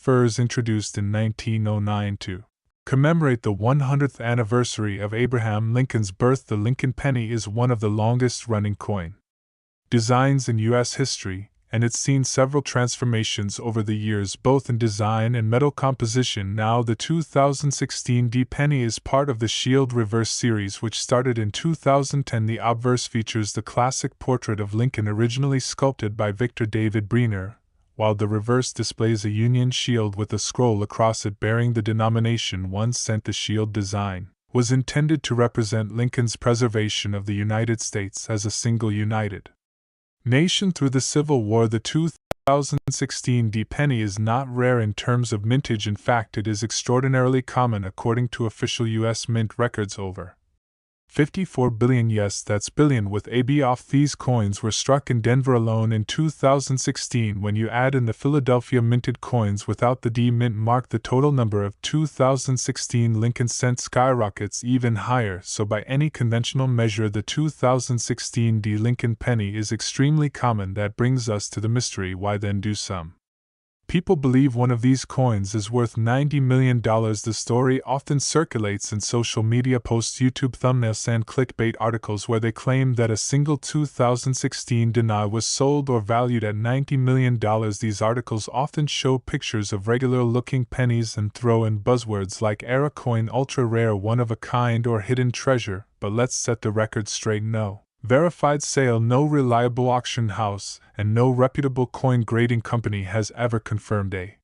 furs introduced in 1909 to commemorate the 100th anniversary of Abraham Lincoln's birth. The Lincoln penny is one of the longest-running coin designs in U.S. history, and it's seen several transformations over the years both in design and metal composition. Now the 2016 D penny is part of the Shield Reverse series, which started in 2010. The obverse features the classic portrait of Lincoln originally sculpted by Victor David Briner, while the reverse displays a Union shield with a scroll across it bearing the denomination 1 cent. The shield design was intended to represent Lincoln's preservation of the United States as a single united nation through the Civil War. The 2016 D penny is not rare in terms of mintage. In fact, it is extraordinarily common according to official U.S. Mint records. Over 54 billion, yes, that's billion with a B off. These coins were struck in Denver alone in 2016. When you add in the Philadelphia minted coins without the D mint mark, the total number of 2016 Lincoln cent skyrockets even higher. So by any conventional measure, the 2016 D Lincoln penny is extremely common. That brings us to the mystery: why then do some people believe one of these coins is worth $90 million? The story often circulates in social media posts, YouTube thumbnails, and clickbait articles where they claim that a single 2016 denial was sold or valued at $90 million. These articles often show pictures of regular-looking pennies and throw in buzzwords like era coin, ultra rare, one of a kind, or hidden treasure. But let's set the record straight: no verified sale, no reliable auction house, and no reputable coin grading company has ever confirmed a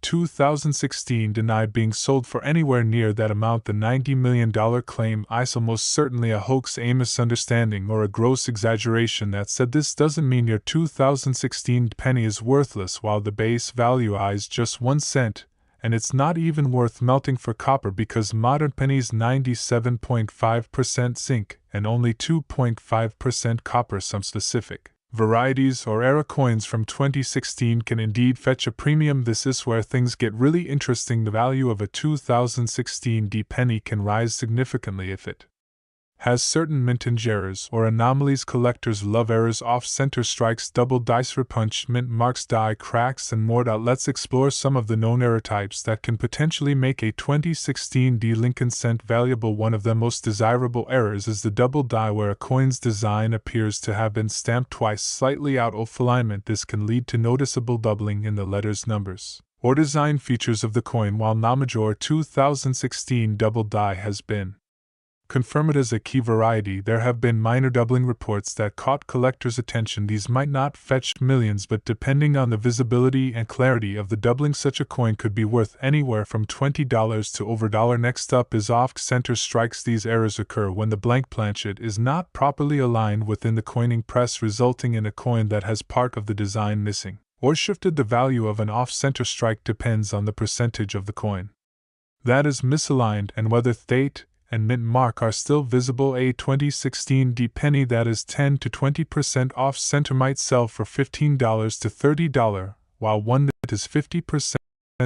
2016 denied being sold for anywhere near that amount. The $90 million claim is almost certainly a hoax, a misunderstanding, or a gross exaggeration. That said, this doesn't mean your 2016 penny is worthless. While the base value is just 1 cent, and it's not even worth melting for copper because modern pennies 97.5% zinc and only 2.5% copper. Some specific varieties or era coins from 2016 can indeed fetch a premium. This is where things get really interesting. The value of a 2016 D penny can rise significantly if it has certain mintage errors or anomalies. Collectors love errors, off-center strikes, double dice, repunched mint marks, die cracks, and more. Let's explore some of the known error types that can potentially make a 2016 D Lincoln cent valuable. One of the most desirable errors is the double die, where a coin's design appears to have been stamped twice, slightly out of alignment. This can lead to noticeable doubling in the letters, numbers, or design features of the coin. While no major 2016 double die has been confirmed as a key variety, there have been minor doubling reports that caught collectors' attention. These might not fetch millions, but depending on the visibility and clarity of the doubling, such a coin could be worth anywhere from $20 to over $1. Next up is off-center strikes. These errors occur when the blank planchet is not properly aligned within the coining press, resulting in a coin that has part of the design missing or shifted. The value of an off-center strike depends on the percentage of the coin that is misaligned and whether date and mint mark are still visible. A 2016 D penny that is 10 to 20% off center might sell for $15 to $30, while one that is 50%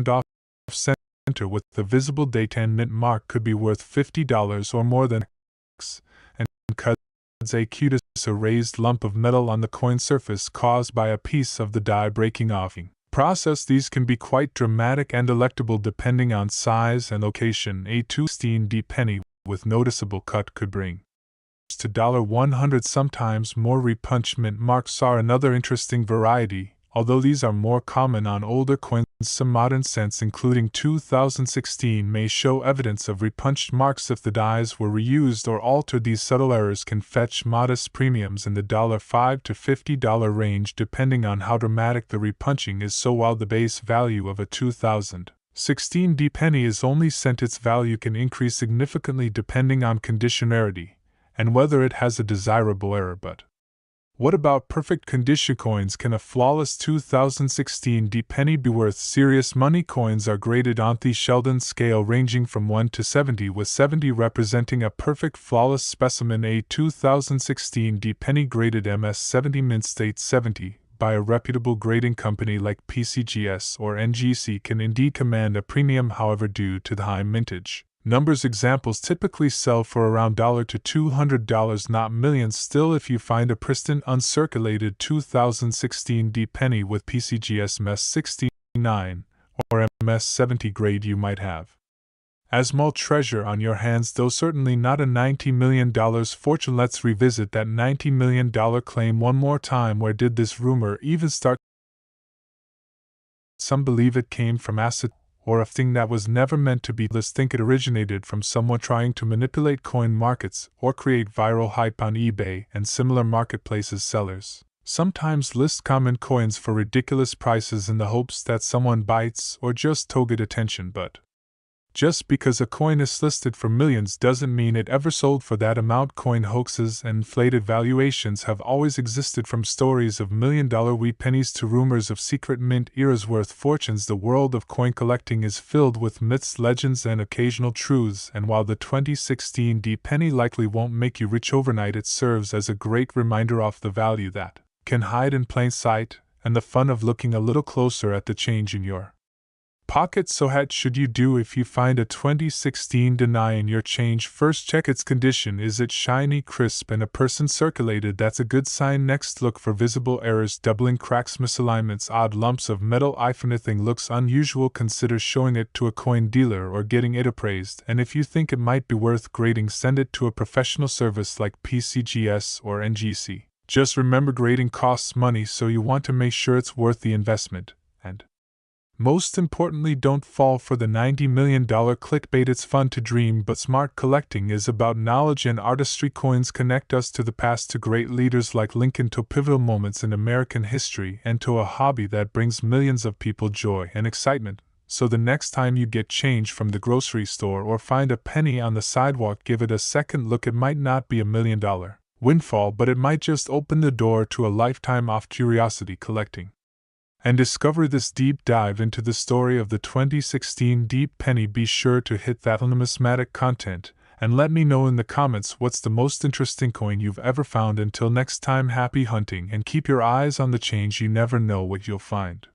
off center with the visible date and mint mark could be worth $50 or more. Than and cuts a cutis, a raised lump of metal on the coin surface caused by a piece of the die breaking off process. These can be quite dramatic and delectable depending on size and location. A 2016 D penny with noticeable cut could bring to $100, sometimes more. Repunched mint marks are another interesting variety, although these are more common on older coins. Some modern cents, including 2016, may show evidence of repunched marks if the dies were reused or altered. These subtle errors can fetch modest premiums in the $5 to $50 range depending on how dramatic the repunching is. So while the base value of a 2016 D penny is only cent, its value can increase significantly depending on conditionality and whether it has a desirable error. But what about perfect condition coins? Can a flawless 2016 D penny be worth serious money? Coins are graded on the Sheldon scale, ranging from 1 to 70, with 70 representing a perfect flawless specimen. A 2016 D penny graded MS70 mint state 70 by a reputable grading company like PCGS or NGC can indeed command a premium. However, due to the high mintage numbers, examples typically sell for around $1 to $200, not millions. Still, if you find a pristine uncirculated 2016 D penny with PCGS MS69 or MS-70 grade you might have. As more treasure on your hands, though certainly not a $90 million fortune. Let's revisit that $90 million claim one more time. Where did this rumor even start? Some believe it came from acid, or a thing that was never meant to be. Others think it originated from someone trying to manipulate coin markets or create viral hype on eBay and similar marketplaces. Sellers sometimes list common coins for ridiculous prices in the hopes that someone bites or just to get attention, but just because a coin is listed for millions doesn't mean it ever sold for that amount. Coin hoaxes and inflated valuations have always existed, from stories of $1,000,000 wee pennies to rumors of secret mint eras worth fortunes. The world of coin collecting is filled with myths, legends, and occasional truths, and while the 2016 D penny likely won't make you rich overnight, it serves as a great reminder of the value that can hide in plain sight and the fun of looking a little closer at the change in your pocket. So what should you do if you find a 2016 deny in your change? First, check its condition. Is it shiny, crisp, and a person circulated? That's a good sign. Next, look for visible errors, doubling, cracks, misalignments, odd lumps of metal. If anything looks unusual, consider showing it to a coin dealer or getting it appraised, and if you think it might be worth grading, send it to a professional service like PCGS or NGC. Just remember, grading costs money, so you want to make sure it's worth the investment. And most importantly, don't fall for the $90 million clickbait. It's fun to dream, but smart collecting is about knowledge and artistry. Coins connect us to the past, to great leaders like Lincoln, to pivotal moments in American history, and to a hobby that brings millions of people joy and excitement. So the next time you get change from the grocery store or find a penny on the sidewalk, give it a second look. It might not be $1 million windfall, but it might just open the door to a lifetime of curiosity collecting. And discover this deep dive into the story of the 2016 Deep Penny. Be sure to hit that numismatic content and let me know in the comments what's the most interesting coin you've ever found. Until next time, happy hunting and keep your eyes on the change. You never know what you'll find.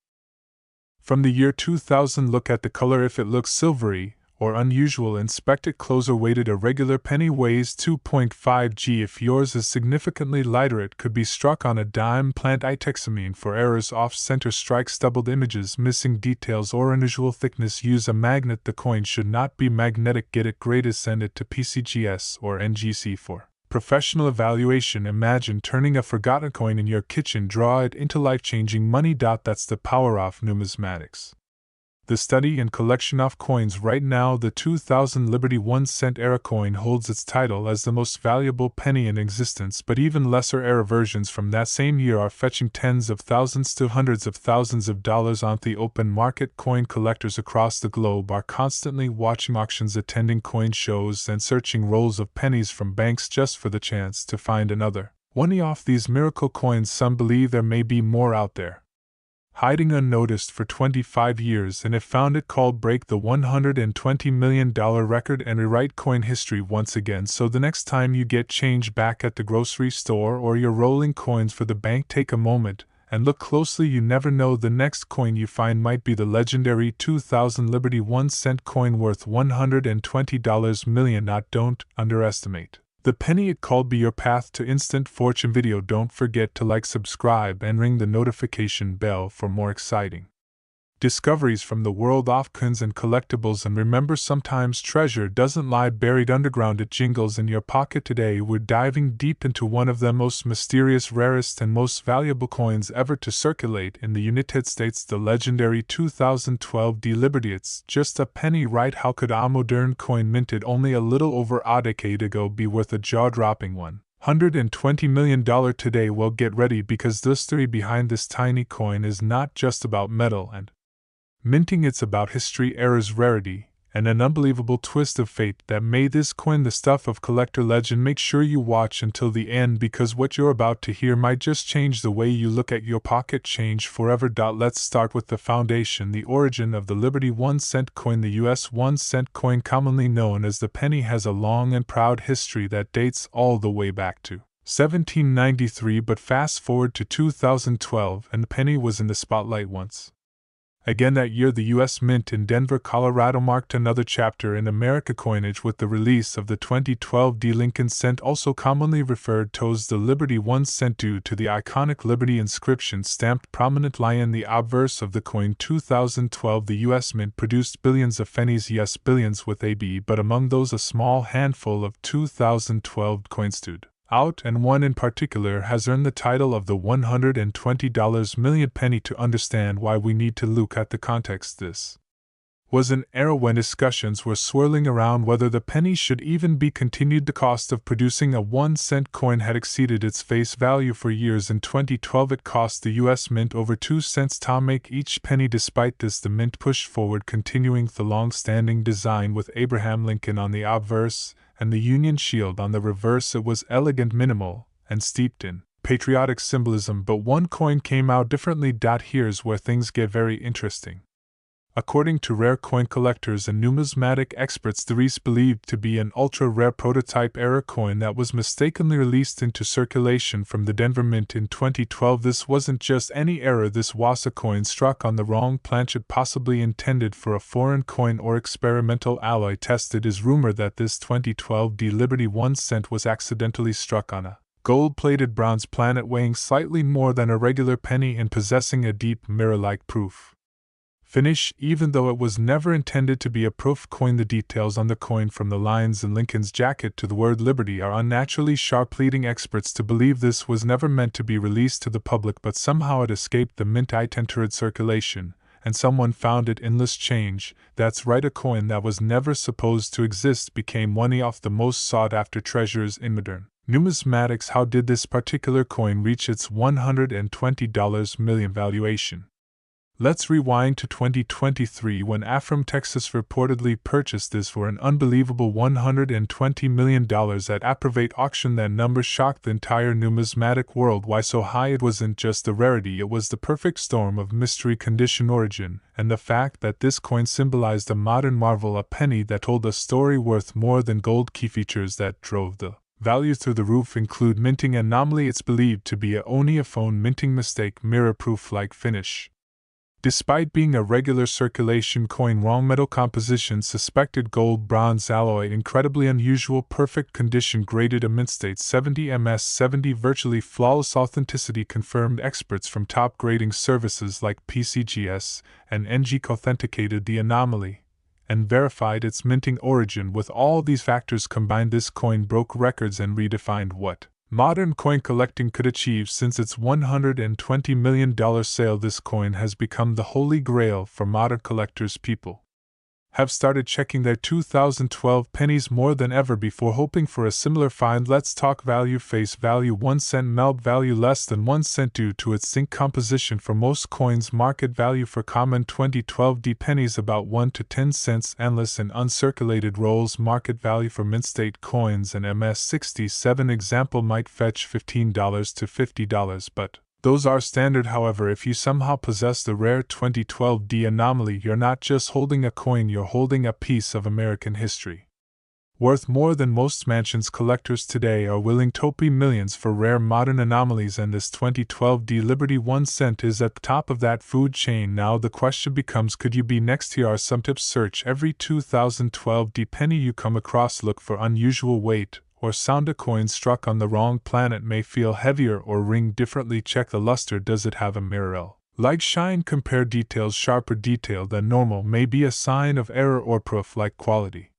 From the year 2000, look at the color. If it looks silvery or unusual, inspect it closer. Weighted, a regular penny weighs 2.5 g. If yours is significantly lighter, it could be struck on a dime. Plant itexamine for errors, off-center strikes, doubled images, missing details, or unusual thickness. Use a magnet. The coin should not be magnetic. Get it graded. Send it to PCGS or NGC for professional evaluation. Imagine turning a forgotten coin in your kitchen. Draw it into life-changing money. That's the power of numismatics. The study and collection of coins. Right now, the 2000 Liberty 1-cent era coin holds its title as the most valuable penny in existence, but even lesser era versions from that same year are fetching tens of thousands to hundreds of thousands of dollars on the open market. Coin collectors across the globe are constantly watching auctions, attending coin shows, and searching rolls of pennies from banks just for the chance to find another one of these miracle coins. Some believe there may be more out there, hiding unnoticed for 25 years, and if found, it called break the $120 million record and rewrite coin history once again. So the next time you get change back at the grocery store or you're rolling coins for the bank, take a moment and look closely. You never know, the next coin you find might be the legendary 2000 Liberty 1-cent coin worth $120 million. Don't underestimate the penny. It called be your path to instant fortune. Video. Don't forget to like, subscribe, and ring the notification bell for more exciting discoveries from the world of coins and collectibles. And remember, sometimes treasure doesn't lie buried underground, it jingles in your pocket. Today we're diving deep into one of the most mysterious, rarest, and most valuable coins ever to circulate in the United States, the legendary 2012 D Liberty. It's just a penny, right? How could a modern coin minted only a little over a decade ago be worth a jaw-dropping $120 million today? Well, get ready, because the story behind this tiny coin is not just about metal and minting. It's about history, errors, rarity, and an unbelievable twist of fate that made this coin the stuff of collector legend. Make sure you watch until the end, because what you're about to hear might just change the way you look at your pocket change forever. Let's start with the foundation, the origin of the Liberty 1-cent coin. The US 1-cent coin, commonly known as the penny, has a long and proud history that dates all the way back to 1793, but fast forward to 2012 and the penny was in the spotlight once Again that year, the U.S. Mint in Denver, Colorado marked another chapter in America coinage with the release of the 2012 D Lincoln cent, also commonly referred to as the Liberty 1 cent, due to the iconic Liberty inscription stamped prominently in the obverse of the coin. 2012, the U.S. Mint produced billions of pennies, yes, billions with a B, but among those a small handful of 2012 coins stood out, and one in particular has earned the title of the $120 million penny. To understand why, we need to look at the context. This was an era when discussions were swirling around whether the penny should even be continued. The cost of producing a 1 cent coin had exceeded its face value for years. In 2012, it cost the U.S. Mint over 2 cents to make each penny. Despite this, the Mint pushed forward, continuing the long-standing design with Abraham Lincoln on the obverse and the Union Shield on the reverse. It was elegant, minimal, and steeped in patriotic symbolism, but one coin came out differently. Here's where things get very interesting. According to rare coin collectors and numismatic experts, the is believed to be an ultra-rare prototype error coin that was mistakenly released into circulation from the Denver Mint in 2012. This wasn't just any error, this was a coin struck on the wrong planchet, possibly intended for a foreign coin or experimental alloy test. It is rumored that this 2012 D Liberty 1 cent was accidentally struck on a gold-plated bronze planet weighing slightly more than a regular penny and possessing a deep mirror-like proof finish, even though it was never intended to be a proof coin. The details on the coin, from the lines in Lincoln's jacket to the word Liberty, are unnaturally sharp, leading experts to believe this was never meant to be released to the public, but somehow it escaped the Mint. It entered circulation, and someone found it in loose change. That's right, a coin that was never supposed to exist became one of the most sought-after treasures in modern numismatics. How did this particular coin reach its $120 million valuation? Let's rewind to 2023, when Afram, Texas reportedly purchased this for an unbelievable $120 million at Apravate auction. That number shocked the entire numismatic world. Why so high? It wasn't just the rarity, it was the perfect storm of mystery, condition, origin, and the fact that this coin symbolized a modern marvel, a penny that told a story worth more than gold. Key features that drove the value through the roof include minting anomaly. It's believed to be a Oniophone minting mistake, mirror-proof-like finish. Despite being a regular circulation coin, wrong metal composition, suspected gold bronze alloy, incredibly unusual, perfect condition, graded a mint state 70 ms/70, virtually flawless authenticity, confirmed. Experts from top grading services like PCGS and NGC authenticated the anomaly and verified its minting origin. With all these factors combined, this coin broke records and redefined what modern coin collecting could achieve. Since its $120 million sale, this coin has become the holy grail for modern collectors. People have started checking their 2012 pennies more than ever before, hoping for a similar find. Let's talk value. Face value: 1 cent. Melt value: less than 1 cent due to its zinc composition for most coins. Market value for common 2012 D pennies: about 1 to 10 cents. Endless and uncirculated rolls. Market value for mint state coins and MS-67 example might fetch $15 to $50, but those are standard. However, if you somehow possess the rare 2012 D anomaly, you're not just holding a coin, you're holding a piece of American history. Worth more than most mansions, collectors today are willing to pay millions for rare modern anomalies, and this 2012 D Liberty 1 cent is at the top of that food chain. Now the question becomes, could you be next? Here are some tips. Search every 2012 D penny you come across. Look for unusual weight or sound. A coin struck on the wrong planet may feel heavier or ring differently. Check the luster. Does it have a mirror-like shine? Compare details. Sharper detail than normal may be a sign of error or proof-like quality.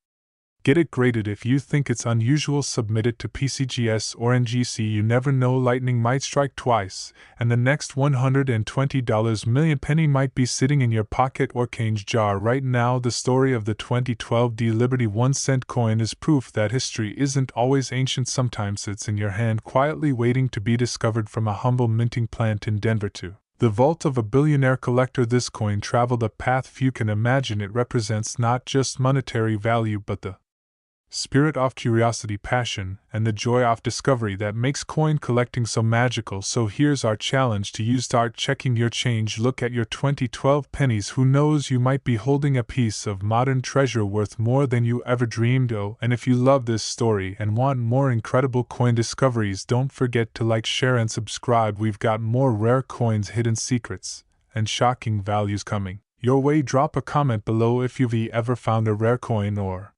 Get it graded. If you think it's unusual, submit it to PCGS or NGC. You never know, lightning might strike twice, and the next $120 million penny might be sitting in your pocket or change jar right now. The story of the 2012 D Liberty 1 cent coin is proof that history isn't always ancient. Sometimes it's in your hand, quietly waiting to be discovered. From a humble minting plant in Denver to the vault of a billionaire collector, this coin traveled a path few can imagine. It represents not just monetary value but the spirit of curiosity, passion, and the joy of discovery that makes coin collecting so magical. So here's our challenge to you: start checking your change. Look at your 2012 pennies. Who knows, you might be holding a piece of modern treasure worth more than you ever dreamed. Oh, and if you love this story and want more incredible coin discoveries, don't forget to like, share, and subscribe. We've got more rare coins, hidden secrets, and shocking values coming your way. Drop a comment below if you've ever found a rare coin or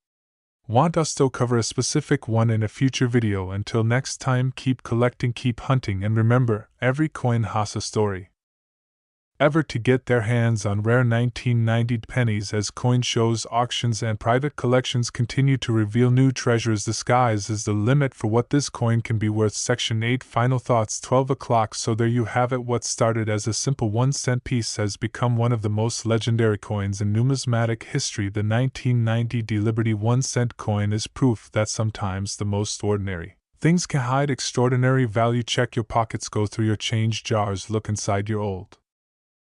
want us to cover a specific one in a future video. Until next time, keep collecting, keep hunting, and remember, every coin has a story. Ever to get their hands on rare 1990 pennies as coin shows, auctions, and private collections continue to reveal new treasures. The sky is the limit for what this coin can be worth. Section 8 Final thoughts 12 o'clock. So there you have it. What started as a simple 1-cent piece has become one of the most legendary coins in numismatic history. The 1990 Liberty 1-cent coin is proof that sometimes the most ordinary things can hide extraordinary value. Check your pockets, go through your change jars, look inside your old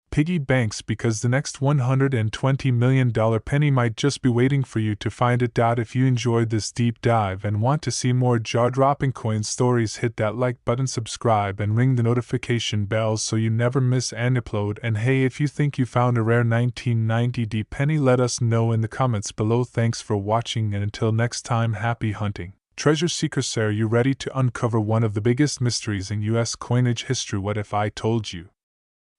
piggy banks, because the next $120 million penny might just be waiting for you to find it. If you enjoyed this deep dive and want to see more jaw-dropping coin stories, hit that like button, subscribe, and ring the notification bell so you never miss an upload. And hey, if you think you found a rare 1990 penny, let us know in the comments below. Thanks for watching, and until next time, happy hunting. Treasure seekers, are you ready to uncover one of the biggest mysteries in US coinage history? What if I told you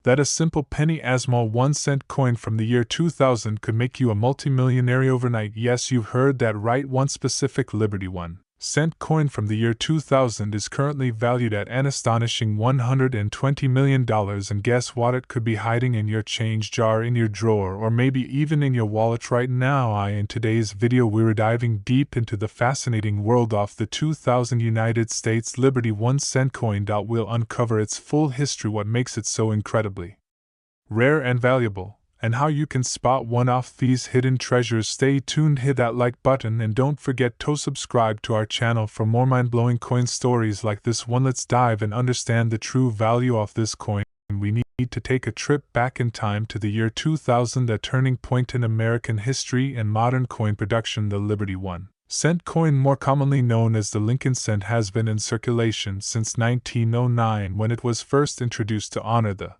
that a simple penny a small 1-cent coin from the year 2000 could make you a multimillionaire overnight? Yes, you've heard that right. One specific Liberty 1-cent coin from the year 2000 is currently valued at an astonishing $120 million, and guess what? It could be hiding in your change jar, in your drawer, or maybe even in your wallet right now. In today's video, we're diving deep into the fascinating world of the 2000 United States Liberty 1-cent coin. We'll uncover its full history, what makes it so incredibly rare and valuable, and how you can spot one of these hidden treasures. Stay tuned, hit that like button, and don't forget to subscribe to our channel for more mind-blowing coin stories like this one. Let's dive and understand the true value of this coin. We need to take a trip back in time to the year 2000, a turning point in American history and modern coin production. The Liberty 1-cent coin, more commonly known as the Lincoln cent, has been in circulation since 1909, when it was first introduced to honor the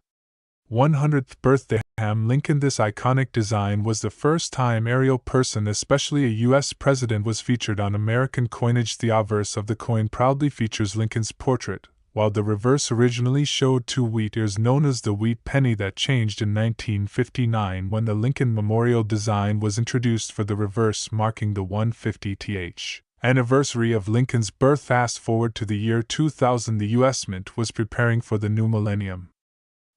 100th birthday of Lincoln. This iconic design was the first time a real person, especially a U.S. president, was featured on American coinage. The obverse of the coin proudly features Lincoln's portrait, while the reverse originally showed two wheat ears, known as the wheat penny. That changed in 1959 when the Lincoln Memorial design was introduced for the reverse, marking the 150th anniversary of Lincoln's birth. Fast forward to the year 2000, the U.S. Mint was preparing for the new millennium.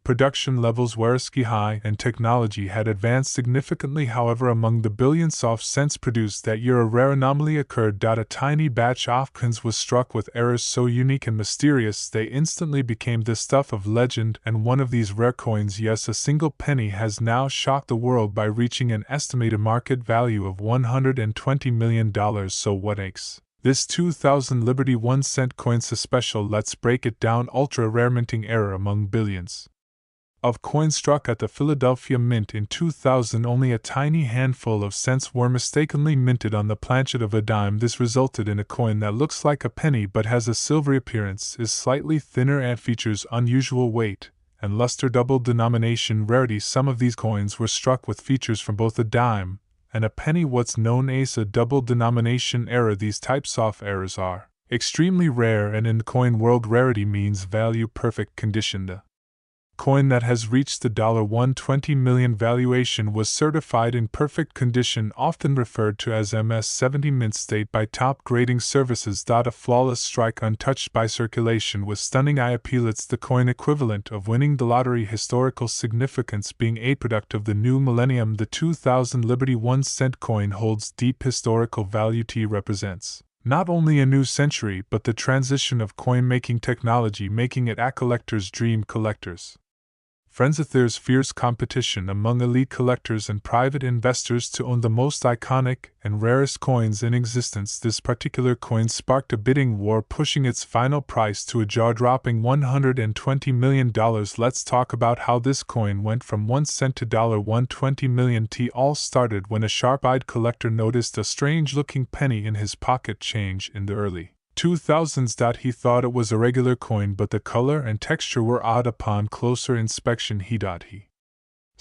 Production levels were sky high and technology had advanced significantly. However, among the billions of cents produced that year, a rare anomaly occurred. A tiny batch of coins was struck with errors so unique and mysterious they instantly became the stuff of legend. And one of these rare coins, yes, a single penny, has now shocked the world by reaching an estimated market value of $120 million. So what makes this 2000 Liberty 1-cent coin so special? Let's break it down. Ultra rare minting error. Among billions of coins struck at the Philadelphia Mint in 2000, only a tiny handful of cents were mistakenly minted on the planchet of a dime. This resulted in a coin that looks like a penny but has a silvery appearance, is slightly thinner, and features unusual weight and luster. Double denomination rarity. Some of these coins were struck with features from both a dime and a penny, what's known as a double denomination error. These types of errors are extremely rare, and in the coin world, rarity means value perfect condition. The coin that has reached the $120 million valuation was certified in perfect condition, often referred to as MS-70 mint state by top grading services. A flawless strike, untouched by circulation, with stunning eye appeal. It's the coin equivalent of winning the lottery. Historical significance. Being a product of the new millennium, the 2000 Liberty 1-cent coin holds deep historical value. It represents not only a new century but the transition of coin-making technology, making it a collector's dream. Collectors' friends, there's fierce competition among elite collectors and private investors to own the most iconic and rarest coins in existence. This particular coin sparked a bidding war, pushing its final price to a jaw-dropping $120 million. Let's talk about how this coin went from 1 cent to $120 million. It all started when a sharp-eyed collector noticed a strange-looking penny in his pocket change in the early 2000s. He thought it was a regular coin, but the color and texture were odd. Upon closer inspection, he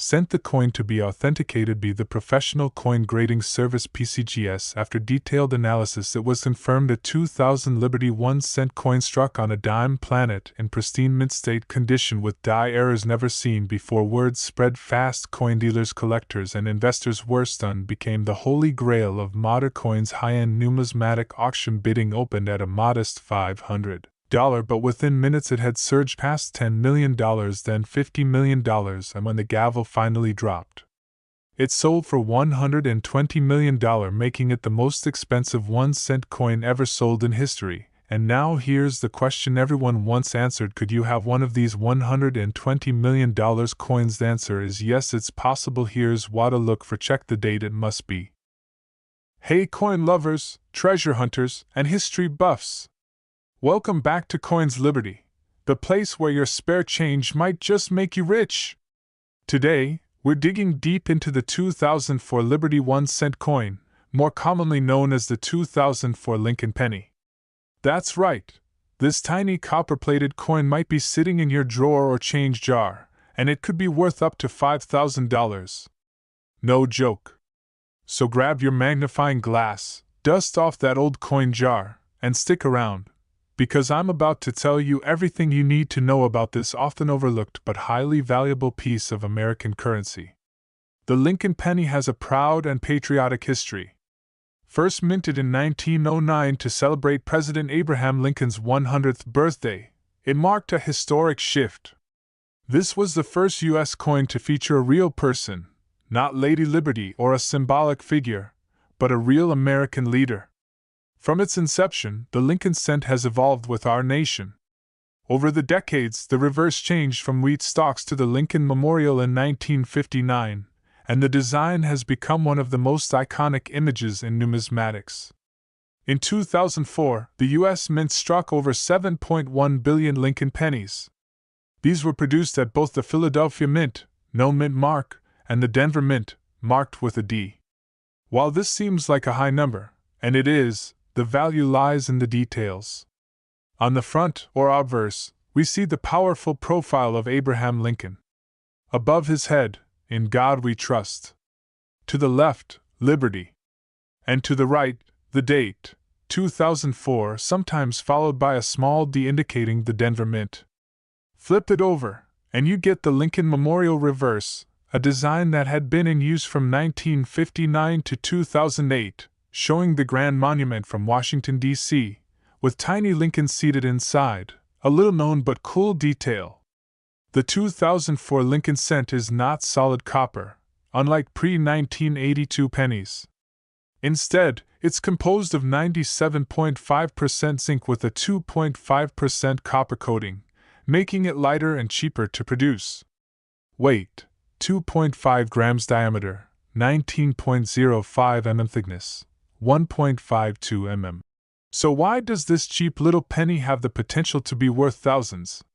sent the coin to be authenticated by the Professional Coin Grading Service (PCGS). After detailed analysis, it was confirmed a 2000 Liberty 1-cent coin struck on a dime planet in pristine mint state condition with die errors never seen before. Word spread fast. Coin dealers, collectors, and investors were stunned. Became the holy grail of modern coins. High-end numismatic auction bidding opened at a modest $500. But within minutes it had surged past $10 million, then $50 million, and when the gavel finally dropped, it sold for $120 million, making it the most expensive 1-cent coin ever sold in history. And now here's the question everyone once answered: could you have one of these $120 million coins? The answer is yes, it's possible. Here's what to look for. Check the date, it must be. Hey coin lovers, treasure hunters, and history buffs! Welcome back to Coins Liberty, the place where your spare change might just make you rich. Today, we're digging deep into the 2004 Liberty 1-cent coin, more commonly known as the 2004 Lincoln penny. That's right, this tiny copper-plated coin might be sitting in your drawer or change jar, and it could be worth up to $5,000. No joke. So grab your magnifying glass, dust off that old coin jar, and stick around, because I'm about to tell you everything you need to know about this often overlooked but highly valuable piece of American currency. The Lincoln penny has a proud and patriotic history. First minted in 1909 to celebrate President Abraham Lincoln's 100th birthday, it marked a historic shift. This was the first U.S. coin to feature a real person, not Lady Liberty or a symbolic figure, but a real American leader. From its inception, the Lincoln cent has evolved with our nation. Over the decades, the reverse changed from wheat stalks to the Lincoln Memorial in 1959, and the design has become one of the most iconic images in numismatics. In 2004, the U.S. Mint struck over 7.1 billion Lincoln pennies. These were produced at both the Philadelphia Mint, no mint mark, and the Denver Mint, marked with a D. While this seems like a high number, and it is, the value lies in the details. On the front, or obverse, we see the powerful profile of Abraham Lincoln. Above his head, "In God We Trust." To the left, "Liberty." And to the right, the date, 2004, sometimes followed by a small D indicating the Denver Mint. Flip it over, and you get the Lincoln Memorial reverse, a design that had been in use from 1959 to 2008. Showing the Grand Monument from Washington, D.C., with tiny Lincoln seated inside, a little known but cool detail. The 2004 Lincoln cent is not solid copper, unlike pre-1982 pennies. Instead, it's composed of 97.5% zinc with a 2.5% copper coating, making it lighter and cheaper to produce. Weight: 2.5 grams diameter, 19.05 mm thickness, 1.52 mm. So why does this cheap little penny have the potential to be worth thousands?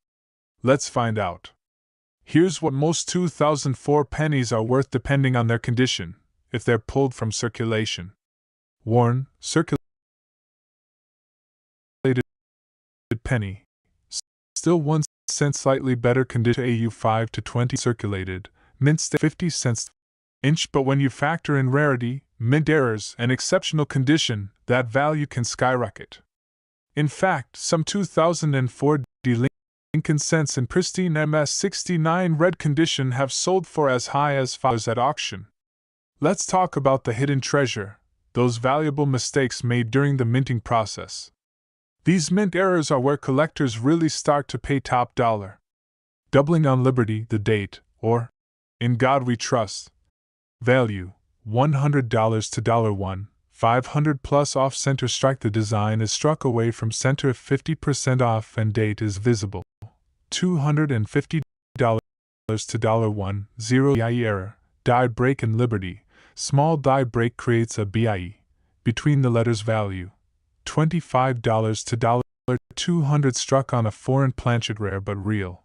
Let's find out. Here's what most 2004 pennies are worth depending on their condition, if they're pulled from circulation. Worn, circulated penny. Still 1 cent, slightly better condition. AU 5 to 20 circulated, mint 50 cents inch. But when you factor in rarity, mint errors, and exceptional condition, that value can skyrocket. In fact, some 2004 Lincoln cents in pristine MS69 red condition have sold for as high as $5 at auction. Let's talk about the hidden treasure, those valuable mistakes made during the minting process. These mint errors are where collectors really start to pay top dollar. Doubling on Liberty, the date, or "In God We Trust." Value: $100 to $1, 500 plus off center strike. The design is struck away from center if 50% off and date is visible. $250 to $1, 0 BIE error, die break in Liberty. Small die break creates a BIE between the letters. Value: $25 to $200 struck on a foreign planchet, rare but real.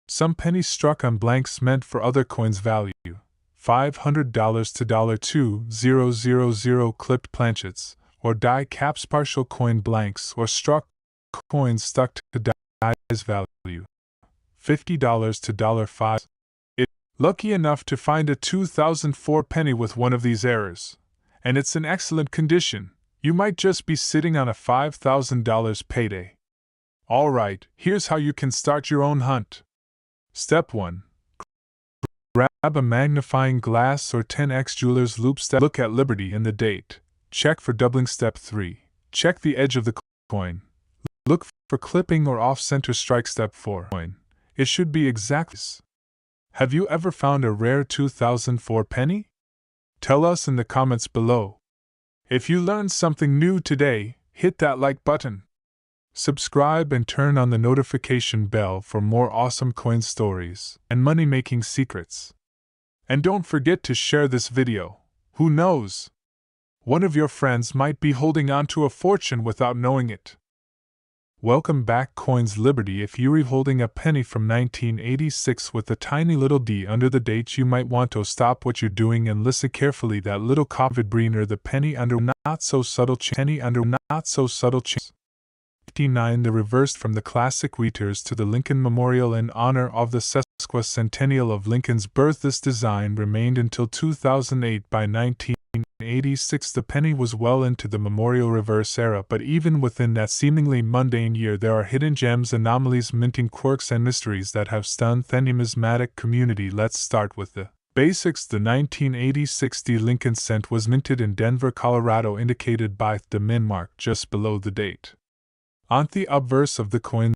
Some pennies struck on blanks meant for other coins. Value: $500 to $2,000 clipped planchets, or die caps. Partial coin blanks or struck coins stuck to dies. Value: $50 to $5. Lucky enough to find a 2004 penny with one of these errors, and it's in excellent condition. You might just be sitting on a $5,000 payday. Alright, here's how you can start your own hunt. Step 1. Grab a magnifying glass or 10x jeweler's loupe. Look at Liberty and the date. Check for doubling. Step 3. Check the edge of the coin. Look for clipping or off-center strike. Step 4. It should be exactly. Have you ever found a rare 2004 penny? Tell us in the comments below. If you learned something new today, hit that like button. Subscribe and turn on the notification bell for more awesome coin stories and money-making secrets. And don't forget to share this video. Who knows? One of your friends might be holding on to a fortune without knowing it. Welcome back, Coins Liberty. If you're holding a penny from 1986 with a tiny little D under the date, you might want to stop what you're doing and listen carefully. That little COVID breener, the penny under not so subtle penny under not so subtle 59. The reversed from the classic reiters to the Lincoln Memorial in honor of the sesquicentennial of Lincoln's birth. This design remained until 2008. By 1986, the penny was well into the memorial reverse era, but even within that seemingly mundane year, there are hidden gems, anomalies, minting quirks, and mysteries that have stunned the numismatic community. Let's start with the basics. The 1986 Lincoln cent was minted in Denver, Colorado, indicated by the mint mark just below the date. On the obverse of the coin,